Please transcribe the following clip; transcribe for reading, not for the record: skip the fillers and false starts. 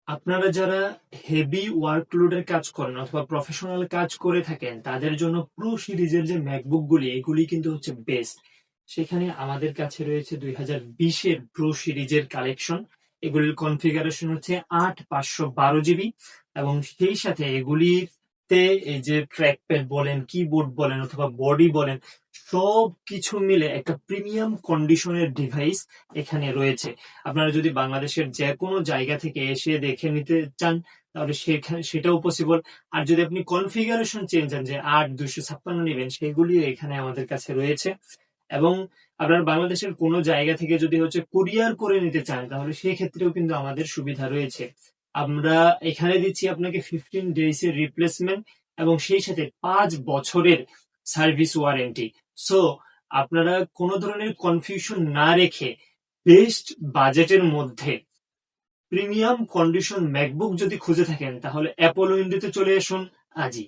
আপনারা যারা হেভি ওয়ার্কলোডের কাজ করেন অথবা প্রফেশনাল কাজ করে থাকেন তাদের জন্য প্রো সিরিজের যে ম্যাকবুক গুলি এগুলি কিন্তু হচ্ছে বেস্ট। সেখানে আমাদের কাছে রয়েছে 2020-এর প্রো সিরিজের কালেকশন। এগুলির কনফিগারেশন হচ্ছে 8/512 জিবি এবং সেই সাথে এগুলিতে এই যে ট্র্যাকপ্যাড বলেন, কিবোর্ড বলেন অথবা বডি বলেন, সব কিছু মিলে একটা প্রিমিয়াম কন্ডিশনের ডিভাইস এখানে রয়েছে। আপনারা যদি বাংলাদেশের যে কোনো জায়গা থেকে এসে দেখে নিতে চান তাহলে সেটাও পসিবল। আর যদি আপনি কনফিগারেশন চেঞ্জ চান যে 8/256 নেবেন, সেগুলিও এখানে আমাদের কাছে রয়েছে। এবং আপনার বাংলাদেশের কোনো জায়গা থেকে যদি হচ্ছে কুরিয়ার করে নিতে চান তাহলে সেই ক্ষেত্রেও কিন্তু আমাদের সুবিধা রয়েছে। আমরা এখানে দিচ্ছি আপনাকে 15 days এর রিপ্লেসমেন্ট এবং সেই সাথে 5 বছরের সার্ভিস ওয়ারেন্টি। সো আপনারা কোনো ধরনের কনফিউশন না রেখে বেস্ট বাজেটের মধ্যে প্রিমিয়াম কন্ডিশন ম্যাকবুক যদি খুঁজে থাকেন তাহলে অ্যাপোলো ইন্ডিতে চলে আসুন আজই।